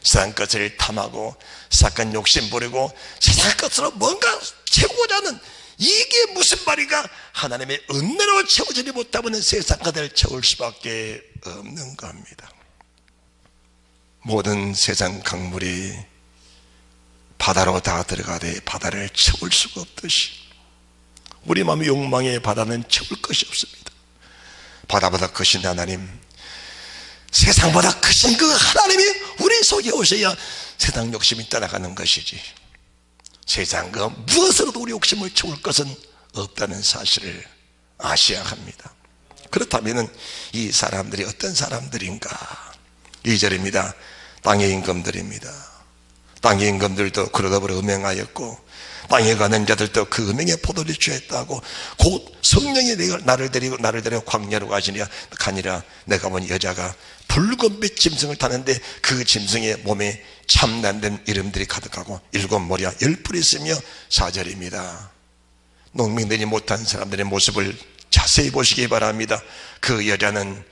세상 것을 탐하고 사건 욕심 부리고 세상 것으로 뭔가 채우고자 하는, 이게 무슨 말인가? 하나님의 은혜로 채워지지 못하면 세상 것을 채울 수밖에 없는 겁니다. 모든 세상 강물이 바다로 다 들어가되 바다를 채울 수가 없듯이 우리 마음의 욕망의 바다는 채울 것이 없습니다. 바다보다 크신 하나님, 세상보다 크신 그 하나님이 우리 속에 오셔야 세상 욕심이 떠나가는 것이지, 세상 그 무엇으로도 우리 욕심을 채울 것은 없다는 사실을 아셔야 합니다. 그렇다면 이 사람들이 어떤 사람들인가? 2절입니다. 땅의 임금들입니다. 땅의 임금들도 그러더불어 음행하였고 땅에 가는 자들도 그 음행에 포도를 취했다고, 곧 성령이 나를 데리고 광야로 가니라. 내가 본 여자가 붉은빛 짐승을 타는데 그 짐승의 몸에 참난된 이름들이 가득하고 7머리와 10뿔이 있으며. 4절입니다. 농민들이 못한 사람들의 모습을 자세히 보시기 바랍니다. 그 여자는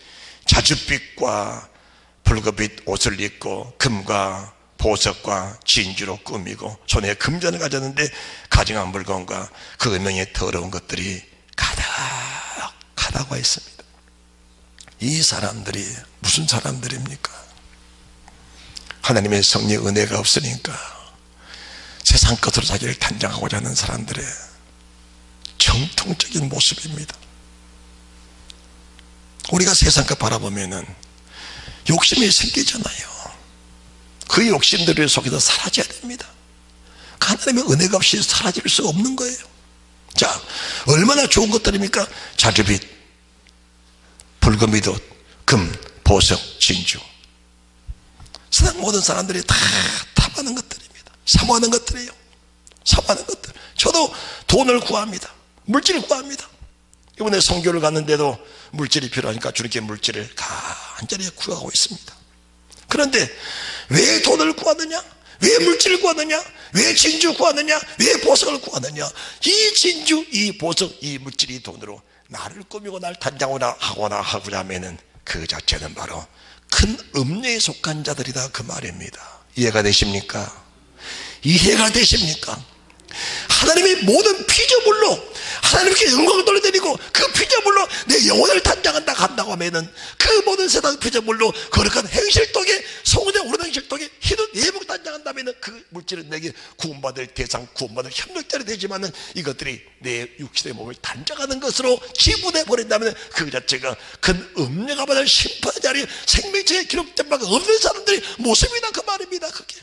자줏빛과 붉은빛 옷을 입고 금과 보석과 진주로 꾸미고 손에 금전을 가졌는데 가증한 물건과 그 음행에 더러운 것들이 가득하다고 했습니다. 이 사람들이 무슨 사람들입니까? 하나님의 성령 은혜가 없으니까 세상 것으로 자기를 단장하고자 하는 사람들의 정통적인 모습입니다. 우리가 세상 것 바라보면은 욕심이 생기잖아요. 그 욕심들을 속에서 사라져야 됩니다. 하나님의 은혜가 없이 사라질 수 없는 거예요. 자, 얼마나 좋은 것들입니까? 자줏빛, 붉은빛 옷, 금, 보석, 진주. 세상 모든 사람들이 다 탐하는 것들입니다. 사모하는 것들이에요. 사모하는 것들. 저도 돈을 구합니다. 물질을 구합니다. 이번에 선교를 갔는데도 물질이 필요하니까 주님께 물질을 간절히 구하고 있습니다. 그런데 왜 돈을 구하느냐? 왜 물질을 구하느냐? 왜 진주 구하느냐? 왜 보석을 구하느냐? 이 진주, 이 보석, 이 물질이 돈으로 나를 꾸미고 나를 단장하거나 하고자 하면은 그 자체는 바로 큰 음녀에 속한 자들이다, 그 말입니다. 이해가 되십니까? 이해가 되십니까? 하나님의 모든 피조물로 하나님께 영광을 돌려드리고 그 피조물로 내 영혼을 단장한다 한다고 하면은 그 모든 세상 피조물로 거룩한 행실독에 성운에 오르는 행실독에 희는 예복 단장한다면은 그 물질은 내게 구원받을 대상, 구원받을 협력자리 되지만은 이것들이 내 육신의 몸을 단장하는 것으로 지분해 버린다면 그 자체가 큰 음녀가 받을 심판의 자리에 생명체에 기록된 바가 없는 사람들의 모습이다, 그 말입니다. 그게.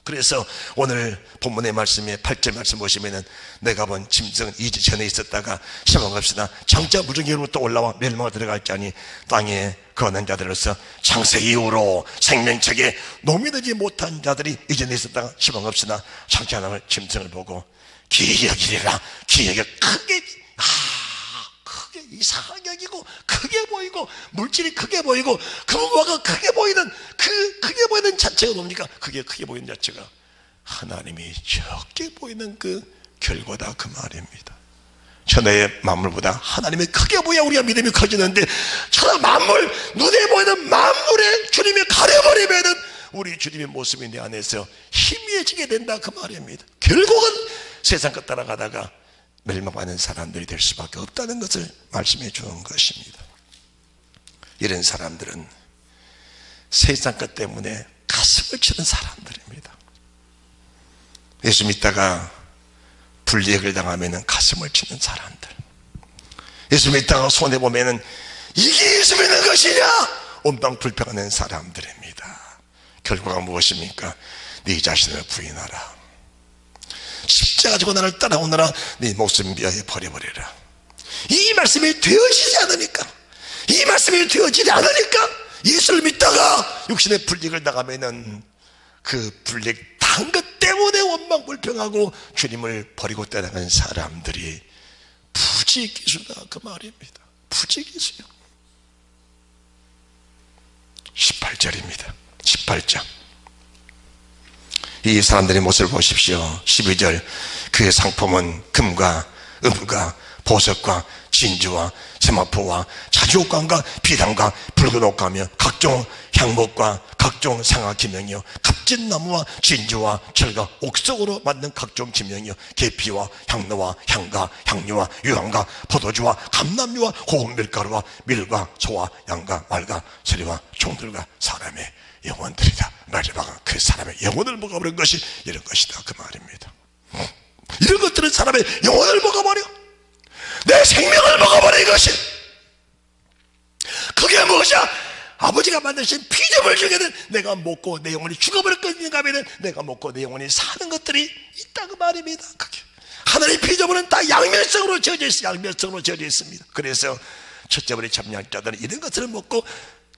그래서 오늘 본문의 말씀에 8절 말씀 보시면은 내가 본 짐승은 이전에 있었다가 시방없으나 장차 무정기로부터 올라와 멸망을 들어갈 자니 땅에 거하는 자들로서 창세 이후로 생명책에 노미되지 못한 자들이 이전에 있었다가 시방없으나 장차 나올 짐승을 보고 기여기리라. 기여가 크게 이상하게 여기고 크게 보이고 물질이 크게 보이고 금과가 크게 보이는 그 크게 보이는 자체가 뭡니까? 그게 크게 보이는 자체가 하나님이 적게 보이는 그 결과다, 그 말입니다. 천하의 만물보다 하나님이 크게 보여야 우리가 믿음이 커지는데 천하 만물, 눈에 보이는 만물에 주님이 가려버리면은 우리 주님의 모습이 내 안에서 희미해지게 된다, 그 말입니다. 결국은 세상 것 따라가다가 멸망하는 사람들이 될 수밖에 없다는 것을 말씀해 주는 것입니다. 이런 사람들은 세상 것 때문에 가슴을 치는 사람들입니다. 예수 믿다가 불이익을 당하면 가슴을 치는 사람들, 예수 믿다가 손해보면 이게 예수 믿는 것이냐 원망불평하는 사람들입니다. 결과가 무엇입니까? 네 자신을 부인하라. 십자가 지고 나를 따라오너라. 네 목숨 미하여 버려버리라. 이 말씀이 되어지지 않으니까, 이 말씀이 되어지지 않으니까 예수를 믿다가 육신의 불이익을 당하면은 그 불이익 당한 것 때문에 원망불평하고 주님을 버리고 떠나간 사람들이 부지기수다 그 말입니다. 부지기수요. 18절입니다 18장. 이 사람들의 모습을 보십시오. 12절. 그의 상품은 금과 은과 보석과 진주와 세마포와 자주옥관과 비단과 붉은 옷가며 각종 향목과 각종 상아기명이요 갑진나무와 진주와 철과 옥석으로 만든 각종 기명이요 계피와 향로와 향가 향료와 유황과 포도주와 감람유와 고운 밀가루와 밀과 소와 양과 말과 소리와 종들과 사람의 영혼들이다. 마지막은 그 사람의 영혼을 먹어버린 것이 이런 것이다 그 말입니다. 이런 것들은 사람의 영혼을 먹어버려, 내 생명을 먹어버린 것이. 그게 무엇이야? 아버지가 만드신 피조물 중에는 내가 먹고 내 영혼이 죽어버릴 것인가 하면 내가 먹고 내 영혼이 사는 것들이 있다 그 말입니다. 그게 하나님의 피조물은 다 양면성으로 지어져 있어요. 양면성으로 지어져 있습니다. 그래서 첫째번에 참여할 자들은 이런 것들을 먹고,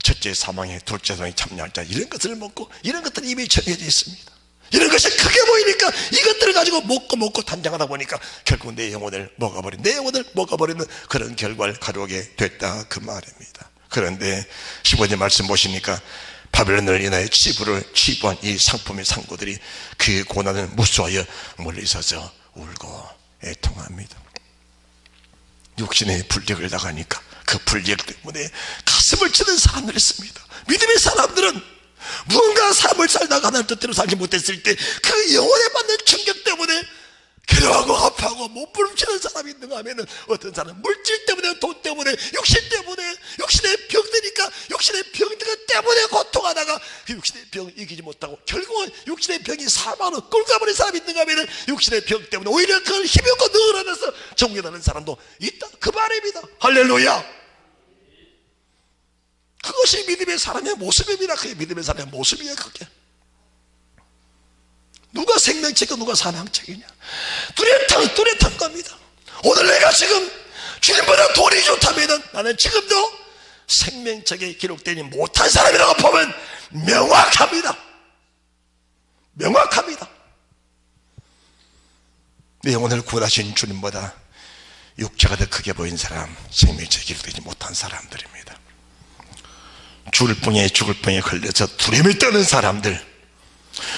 첫째 사망에 둘째 사망에 참여할 자 이런 것들을 먹고, 이런 것들이 이미 정해져 있습니다. 이런 것이 크게 보이니까 이것들을 가지고 먹고 단장하다 보니까 결국 내 영혼을 먹어버리는 그런 결과를 가져오게 됐다 그 말입니다. 그런데 15절 말씀 보시니까 바벨론을 인하여 치부한 이 상품의 상고들이 그 고난을 무수하여 멀리 서서 울고 애통합니다. 육신의 불이익을 당하니까 그 불이익 때문에 가슴을 치는 사람들이 있습니다. 믿음의 사람들은 무언가 삶을 살다가 하나님 뜻대로 살지 못했을 때 그 영혼에 받는 충격 때문에 괴로워하고 아파하고 몸부림치는 사람이 있는가 하면 어떤 사람은 물질 때문에, 돈 때문에, 육신 때문에, 육신의 병드니까 육신의 병들 때문에 고통하다가 그 육신의 병을 이기지 못하고 결국은 육신의 병이 사망으로 끌고 가버린 사람이 있는가 하면 육신의 병 때문에 오히려 그걸 힘이 없고 늘어나서 정죄하는 사람도 있다 그 말입니다. 할렐루야. 그것이 믿음의 사람의 모습입니다. 그게 믿음의 사람의 모습이에요. 그게 누가 생명책이고 누가 사망책이냐, 뚜렷한 겁니다. 오늘 내가 지금 주님보다 돈이 좋다면 나는 지금도 생명책에 기록되지 못한 사람이라고 보면 명확합니다. 내 영혼을 구원하신 주님보다 육체가 더 크게 보인 사람, 생명책에 기록되지 못한 사람들입니다. 죽을 병에 걸려서 두려움이 떠는 사람들,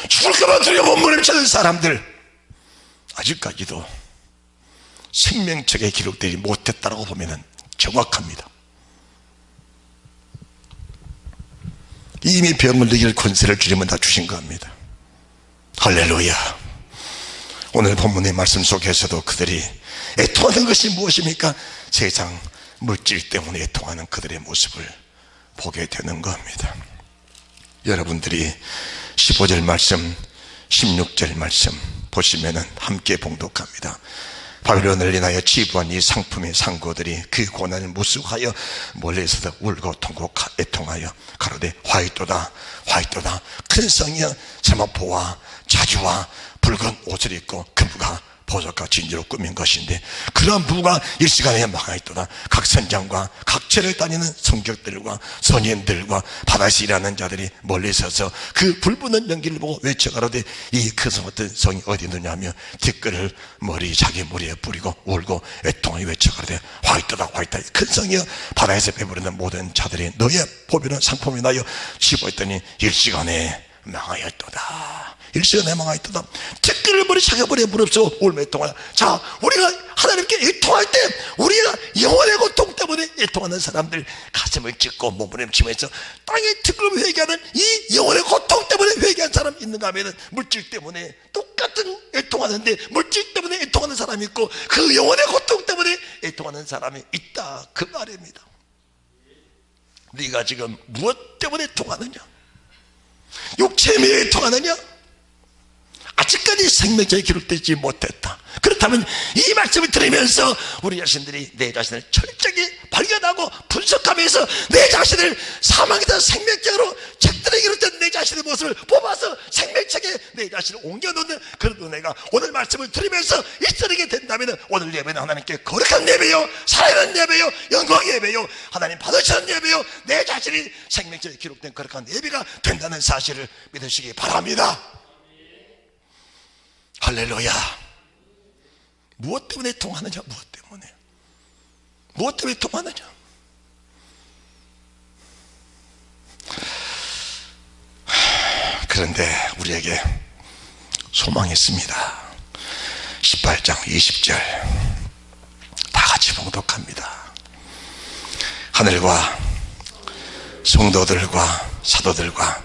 죽을까봐 두려워 몸부림치는 사람들, 아직까지도 생명책에 기록되지 못했다고 보면 정확합니다. 이미 병을 이길 권세를 주님은 다 주신 겁니다. 할렐루야. 오늘 본문의 말씀 속에서도 그들이 애통하는 것이 무엇입니까? 세상 물질 때문에 애통하는 그들의 모습을 보게 되는 겁니다. 여러분들이 15절 말씀, 16절 말씀 보시면은 함께 봉독합니다. 바벨론을 인하여 치부한 이 상품의 상고들이 그 고난을 무수하여 멀리서도 울고 애통하여 가로되 화이토다 큰 성이여 세마포와 자주와 붉은 옷을 입고 금과 보석과 진주로 꾸민 것인데 그러한 부가 일시간에 망하였도다. 각 선장과 각 절을 다니는 성격들과 선인들과 바다에서 일하는 자들이 멀리 서서 그 불붙는 연기를 보고 외쳐가로되 이 큰 성 어떤 성이 어디 있느냐며 티끌을 자기 머리에 뿌리고 울고 애통하여 외쳐가로되 화이트다 큰 성이여 바다에서 배부르는 모든 자들이 너의 보배는 상품이 나여 씹어했더니 일시간에 망하였도다. 일시간에 망하였도다. 티끌을 자기 머리에 무릅쓰고 울며 애통하여. 자, 우리가 하나님께 애통할 때 우리가 영혼의 고통 때문에 애통하는 사람들 가슴을 찢고 몸부림치면서 땅에 티끌을 회개하는 이 영혼의 고통 때문에 회개한 사람 있는가 하면 물질 때문에 똑같은 애통하는데 물질 때문에 애통하는 사람이 있고 그 영혼의 고통 때문에 애통하는 사람이 있다 그 말입니다. 네가 지금 무엇 때문에 애통하느냐? 육체에 애통하느냐? 아직까지 생명책에 기록되지 못했다. 그렇다면 이 말씀을 들으면서 우리 자신들이 내 자신을 철저히 발견하고 분석하면서 내 자신을 사망에서 생명책으로 책들에 기록된 내 자신의 모습을 뽑아서 생명책에 내 자신을 옮겨놓는 그런 은혜가 오늘 말씀을 들으면서 있어지게 된다면 오늘 예배는 하나님께 거룩한 예배요, 살아있는 예배요, 영광의 예배요, 하나님 받으시는 예배요, 내 자신이 생명책에 기록된 거룩한 예배가 된다는 사실을 믿으시기 바랍니다. 할렐루야. 무엇 때문에 통하느냐? 무엇 때문에 통하느냐? 그런데 우리에게 소망이 있습니다. 18장 20절 다 같이 봉독합니다. 하늘과 성도들과 사도들과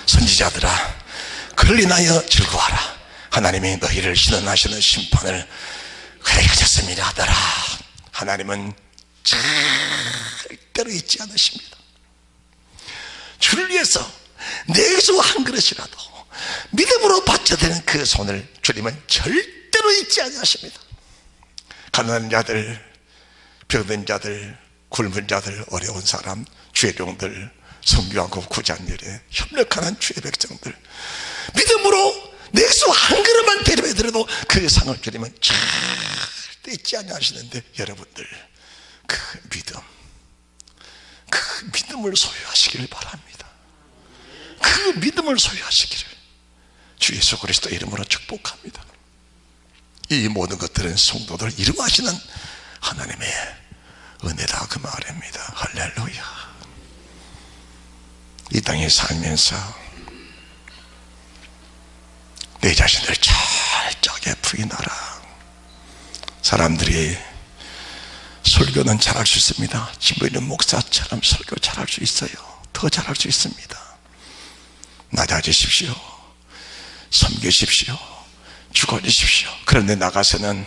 선지자들아, 그를 인하여 즐거워하라. 하나님이 너희를 신원하시는 심판을 그에게 하셨습니다 하더라. 하나님은 절대로 잊지 않으십니다. 주를 위해서 내수 한 그릇이라도 믿음으로 바쳐드는 그 손을 주님은 절대로 잊지 않으십니다. 가난한 자들, 병든 자들, 굶은 자들, 어려운 사람, 죄종들, 성교하고 구장일에 협력하는 주의 백성들, 믿음으로 내수 한 그릇만 대접해드려도 그 상을 주님은 절대 잊지 않으시는데, 여러분들 그 믿음을 소유하시기를 바랍니다. 그 믿음을 소유하시기를 주 예수 그리스도 이름으로 축복합니다. 이 모든 것들은 성도들 이루하시는 하나님의 은혜다, 그 말입니다. 할렐루야. 이 땅에 살면서 내 자신을 철저하게 부인하라. 사람들이 설교는 잘할 수 있습니다. 집에 있는 목사처럼 설교 잘할 수 있어요. 더 잘할 수 있습니다. 낮아지십시오. 섬기십시오. 죽어지십시오. 그런데 나가서는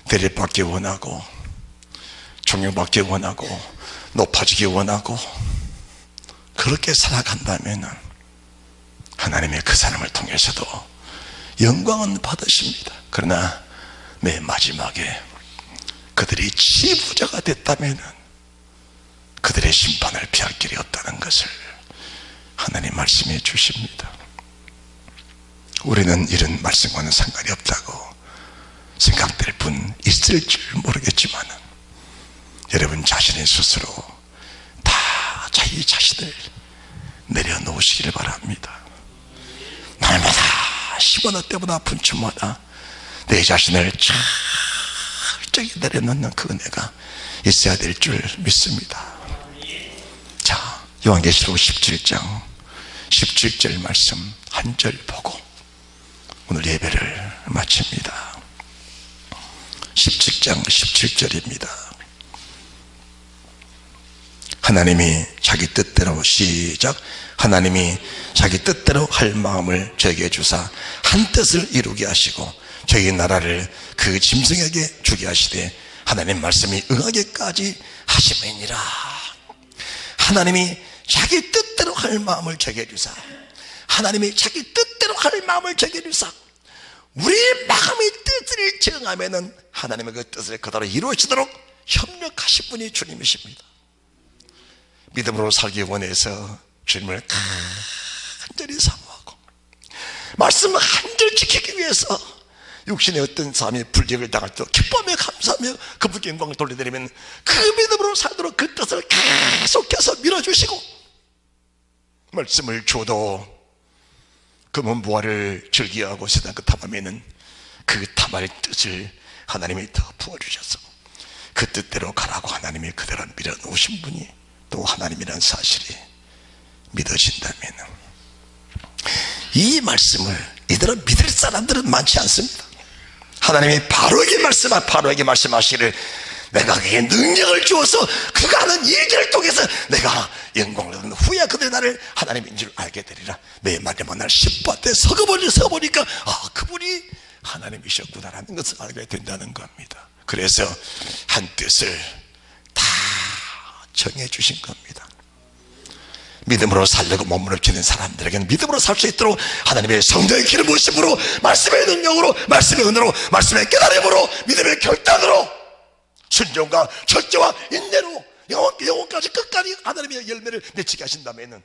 대접받기 원하고, 존경받기 원하고, 높아지기 원하고, 그렇게 살아간다면 하나님의 그 사람을 통해서도 영광은 받으십니다. 그러나 맨 마지막에 그들이 지부자가 됐다면 그들의 심판을 피할 길이 없다는 것을 하나님 말씀해 주십니다. 우리는 이런 말씀과는 상관이 없다고 생각될 뿐 있을 줄 모르겠지만, 여러분 자신의 스스로 다 자기 자신을 내려놓으시기를 바랍니다. 날마다 시보나 때보다 분초마다 내 자신을 철저히 내려놓는 그 은혜가 있어야 될 줄 믿습니다. 자, 요한계시록 17장 17절 말씀 한 절 보고 오늘 예배를 마칩니다. 17장 17절입니다. 하나님이 자기 뜻대로, 시작, 하나님이 자기 뜻대로 할 마음을 저에게 주사 한 뜻을 이루게 하시고 저희 나라를 그 짐승에게 주게 하시되 하나님 말씀이 응하게까지 하심이니라. 하나님이 자기 뜻대로 할 마음을 저에게 주사, 하나님이 자기 뜻대로 할 마음을 저에게 주사, 우리 마음의 뜻을 정하면은 하나님의 그 뜻을 그대로 이루어지도록 협력하실 분이 주님이십니다. 믿음으로 살기 원해서 주님을 간절히 사모하고 말씀을 한절 지키기 위해서 육신의 어떤 삶이 불리을 당할 때 기뻐하며 감사하며 그분께 영광을 돌려드리면 그 믿음으로 살도록 그 뜻을 계속해서 밀어주시고, 말씀을 줘도 그분 무화를 즐기하고 세상 그 탐하면은 그 탐할 뜻을 하나님이 더 부어주셔서 그 뜻대로 가라고 하나님이 그대로 밀어놓으신 분이 또 하나님이라는 사실이 믿어진다면, 이 말씀을 이대로 믿을 사람들은 많지 않습니다. 하나님이 바로에게 말씀하시기를 내가 그에게 능력을 주어서 그가 하는 일들을 통해서 내가 영광을 얻는 후에 그들의 나를 하나님인 줄 알게 되리라. 내 마지막 날 십밭에 서보니까 그분이 하나님이셨구나라는 것을 알게 된다는 겁니다. 그래서 한 뜻을 다 정해 주신 겁니다. 믿음으로 살려고 몸부림치는 사람들에게는 믿음으로 살 수 있도록 하나님의 성령의 기름 부으심으로, 말씀의 능력으로, 말씀의 은혜로, 말씀의 깨달음으로, 믿음의 결단으로, 순종과 절제와 인내로 영혼까지 끝까지 하나님의 열매를 맺히게 하신다면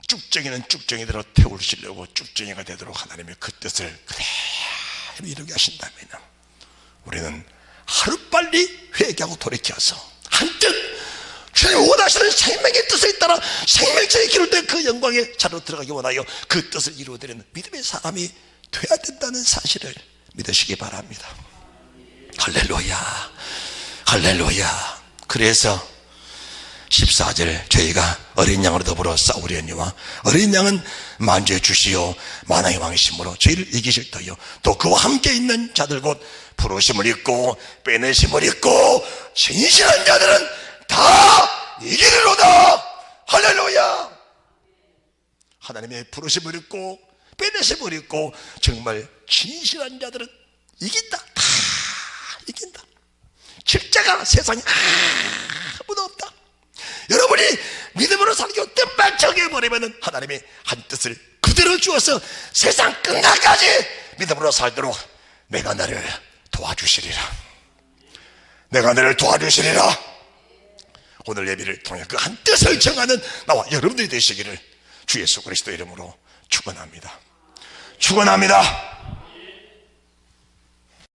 쭉정이는 쭉정이대로 태우시려고 쭉정이가 되도록 하나님의 그 뜻을 그대로 이루게 하신다면 우리는 하루빨리 회개하고 돌이켜서 한뜻 주님 원하시는 생명의 뜻에 따라 생명체에 기를 때 그 영광의 자리로 들어가기 원하여 그 뜻을 이루어드리는 믿음의 사람이 돼야 된다는 사실을 믿으시기 바랍니다. 할렐루야, 할렐루야. 그래서 14절 저희가 어린 양으로 더불어 싸우려니와 어린 양은 만주에 주시오 만왕의 왕이심으로 저희를 이기실 터이요 또 그와 함께 있는 자들 곧 부르심을 입고 빼내심을 입고 진실한 자들은 다 이기리로다. 할렐루야. 하나님의 부르심을 입고 빼내심을 입고 정말 진실한 자들은 이긴다. 다 이긴다. 질자가 세상에 아무도 없다. 여러분이 믿음으로 살기로 뜻만 정해버리면 하나님의 한 뜻을 그대로 주어서 세상 끝날까지 믿음으로 살도록 내가 너를 도와주시리라. 내가 너를 도와주시리라. 오늘 예배를 통해 그 한 뜻을 정하는 나와 여러분들이 되시기를 주 예수 그리스도 이름으로 축원합니다. 축원합니다.